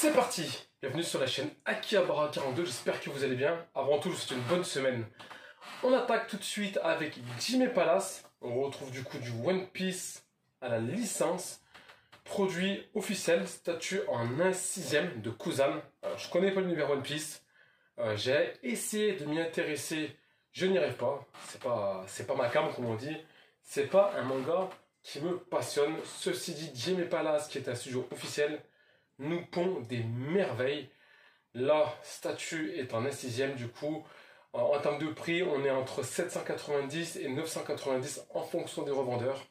C'est parti! Bienvenue sur la chaîne Akihabara42, j'espère que vous allez bien. Avant tout, je vous souhaite une bonne semaine. On attaque tout de suite avec Jimé Palace. On retrouve du coup du One Piece à la licence. Produit officiel, statut en 1/6 de Kuzan. Alors, je connais pas l'univers One Piece. J'ai essayé de m'y intéresser, je n'y arrive pas. C'est pas ma came comme on dit. C'est pas un manga qui me passionne. Ceci dit, Jimé Palace, qui est un studio officiel, nous pond des merveilles. La statue est en 1/6 du coup. En termes de prix, on est entre 790 et 990 en fonction des revendeurs.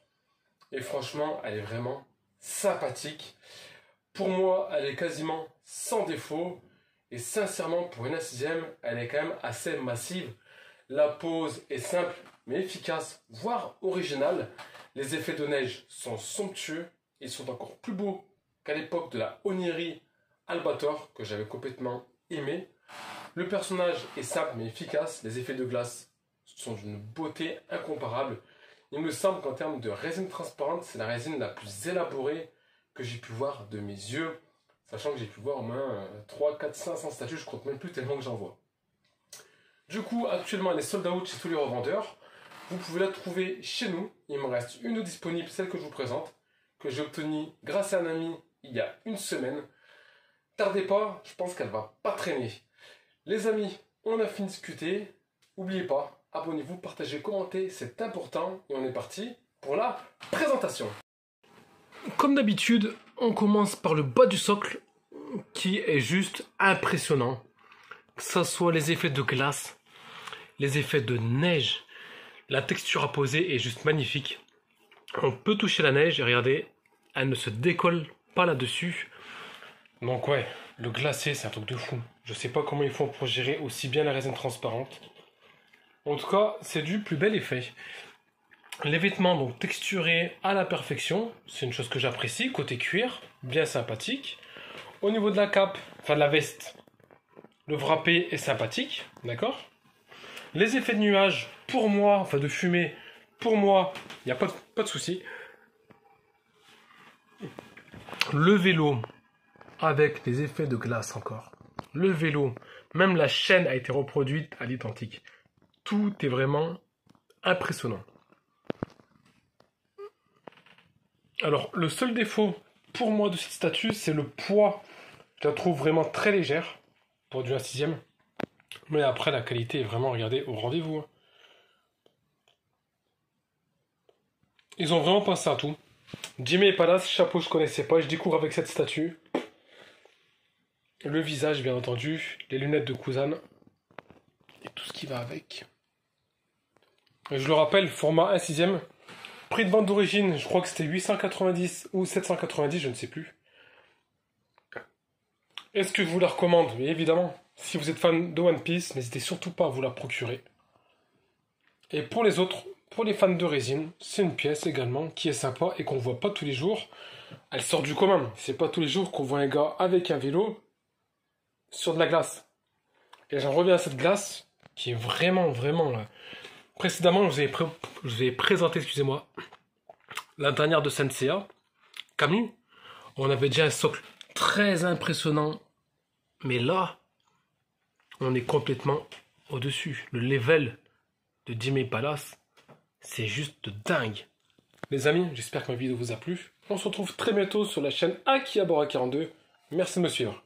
Et franchement, elle est vraiment sympathique. Pour moi, elle est quasiment sans défaut. Et sincèrement, pour une 1/6, elle est quand même assez massive. La pose est simple mais efficace, voire originale. Les effets de neige sont somptueux. Ils sont encore plus beaux qu'à l'époque de la Oniri Albator, que j'avais complètement aimé. Le personnage est simple mais efficace. Les effets de glace sont d'une beauté incomparable. Il me semble qu'en termes de résine transparente, c'est la résine la plus élaborée que j'ai pu voir de mes yeux. Sachant que j'ai pu voir au moins 3, 4, 500 statues, je compte même plus tellement que j'en vois. Du coup, actuellement, elle est sold out chez tous les revendeurs. Vous pouvez la trouver chez nous. Il me reste une disponible, celle que je vous présente, que j'ai obtenue grâce à un ami il y a une semaine. Tardez pas, je pense qu'elle va pas traîner. Les amis, on a fini de discuter. N'oubliez pas, abonnez-vous, partagez, commentez, c'est important. Et on est parti pour la présentation. Comme d'habitude, on commence par le bas du socle, qui est juste impressionnant. Que ce soit les effets de glace, les effets de neige, la texture à poser est juste magnifique. On peut toucher la neige et regardez, elle ne se décolle pas là-dessus. Donc ouais, le glacé c'est un truc de fou. Je sais pas comment ils font pour gérer aussi bien la résine transparente. En tout cas, c'est du plus bel effet. Les vêtements donc texturés à la perfection, c'est une chose que j'apprécie, côté cuir, bien sympathique. Au niveau de la cape, enfin de la veste, le wrappé est sympathique, d'accord. Les effets de nuages, pour moi, enfin de fumée, pour moi, il n'y a pas de souci. Le vélo, avec des effets de glace encore. Le vélo, même la chaîne a été reproduite à l'identique. Tout est vraiment impressionnant. Alors, le seul défaut pour moi de cette statue, c'est le poids. Je la trouve vraiment très légère pour du 1/6. Mais après, la qualité est vraiment, regardez, au rendez-vous. Ils ont vraiment pensé à tout. Jimé Palace, chapeau, je connaissais pas, je découvre avec cette statue. Le visage, bien entendu, les lunettes de Kuzan et tout ce qui va avec. Et je le rappelle, format 1/6. Prix de vente d'origine, je crois que c'était 890 ou 790, je ne sais plus. Est-ce que je vous la recommande? Oui, évidemment. Si vous êtes fan de One Piece, n'hésitez surtout pas à vous la procurer. Et pour les autres, pour les fans de résine, c'est une pièce également qui est sympa et qu'on voit pas tous les jours. Elle sort du commun. C'est pas tous les jours qu'on voit un gars avec un vélo sur de la glace. Et j'en reviens à cette glace qui est vraiment, vraiment... Précédemment, je vous ai présenté, excusez-moi, la dernière de Senseiya, Camus. On avait déjà un socle très impressionnant. Mais là, on est complètement au-dessus. Le level de Jimé Palace, c'est juste dingue. Les amis, j'espère que ma vidéo vous a plu. On se retrouve très bientôt sur la chaîne Akihabara42. Merci de me suivre.